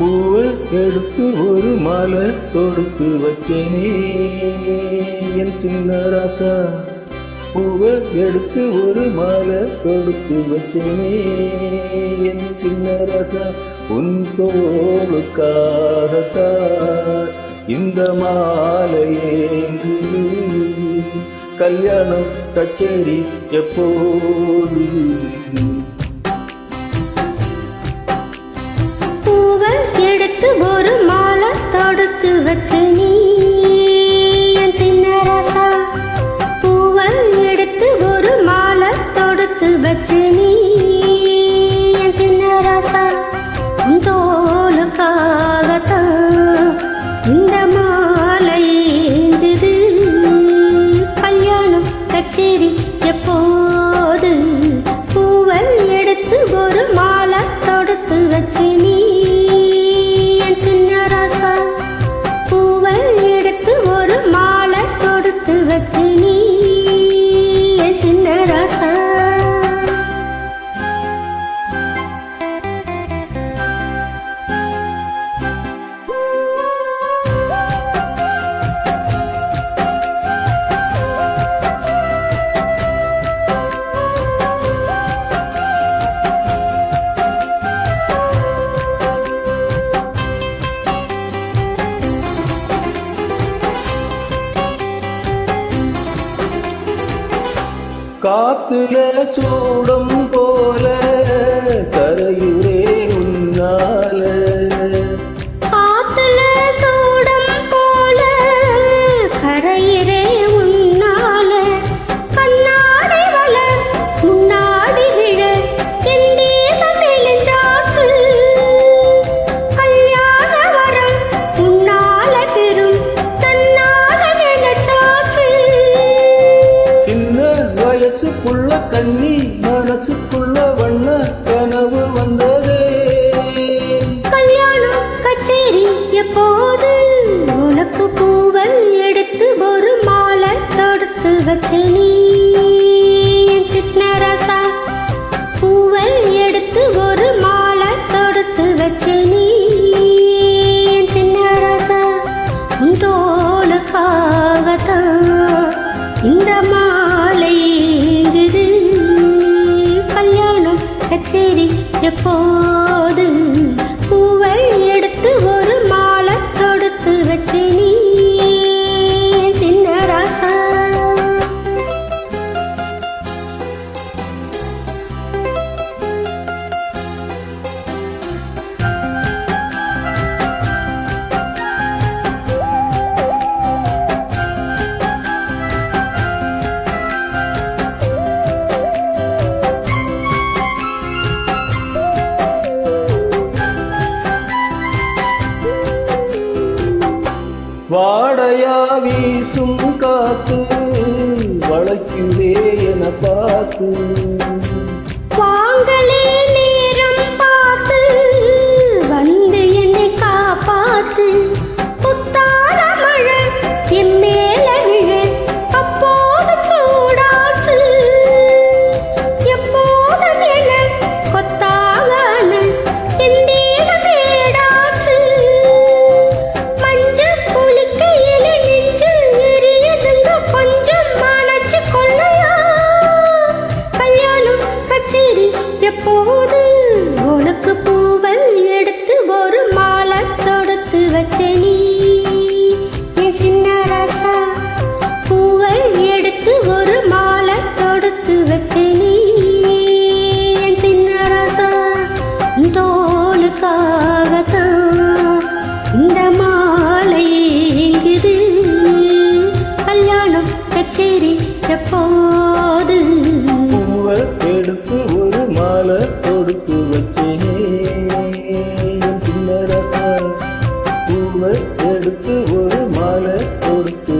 பூவை எடுத்து ஒரு மாலை தொடுத்து வச்சேனே என் சின்ன ராசா. பூவை எடுத்து ஒரு மாலை தொடுத்து வச்சேனே என் சின்ன ராசா. உன் தோளுக்காகத்தான் இந்த மாலை ஏங்குது. கல்யாணம் கச்சேரி எப்போது? ஒரு மாலை தொடுத்து வச்சு நீ என் சின்ன ராசா. பூவை எடுத்து ஒரு மாலை தொடுத்து வச்சு நீ என் சின்ன ராசா. உன் தோளுக்காகத்தான் இந்த மாலை ஏங்குது. கல்யாணம் கச்சேரி எப்போது? பூவை எடுத்து ஒரு மாலை தொடுத்து வச்சு நீ காத்துல சூடம் போல கரையுரே உன்னால. காத்துல சூடம் போல கரையுரே உன்னால. கண்ணாடி வள முன்னாடி விழ செந்தீசமெலிஞ்சாச்சு. கல்யாண வரம் உன்னால பெரும் தன்னால நினைச்சாச்சு. சின்ன வயசுக்குள்ள கண்ணி மனசுக்குள்ள வண்ண கனவு வந்ததே. கல்யாணம் கச்சேரி எப்போது? உனக்கு பூவை எடுத்து ஒரு மாலை தொடுத்து வச்சு நீ என் சின்ன ராசா. பூவை எடுத்து ஒரு மாலை தொடுத்து வச்சு நீ என் சின்ன ராசா. உன் தோளுக்காகத்தான் இந்த மாலை ஏங்குது. கல்யாணம் கச்சேரி எப்போது? பூவை எடுத்து ஒரு மாலை தொடுத்து வச்சு நீ சின்ன ராசா. வாடையா வீசும் காத்து வளைக்குதே என பார்த்து. வாங்களே நேரம் பார்த்து வந்து என்னை காப்பாத்து. புத்தான மழை என் மேல விழ அப்போது சூடாச்சு. எப்போதும் என கொத்தாகான என் தேகம் ஏடாச்சு. மஞ்சள் குளிக்கையில நெஞ்சு எரியுதுங்க கொஞ்சம் மனச்சு கொள்ளையா. கல்யாணம் கச்சேரி எப்போது? உனக்கு பூவை எடுத்து ஒரு மாலை தொடுத்து வச்சு நீ என் சின்ன ராசா. பூவை எடுத்து ஒரு மாலை தொடுத்து வச்சு நீ என் சின்ன ராசா. தோளுக்காகத்தான் இந்த மாலை ஏங்குது. கல்யாணம் கச்சேரி எப்போது? பூவை எடுத்து ஒரு மாலை தொடுத்து வச்சேனே என் சின்ன ராசா. பூவை எடுத்து ஒரு மாலை தொடுத்து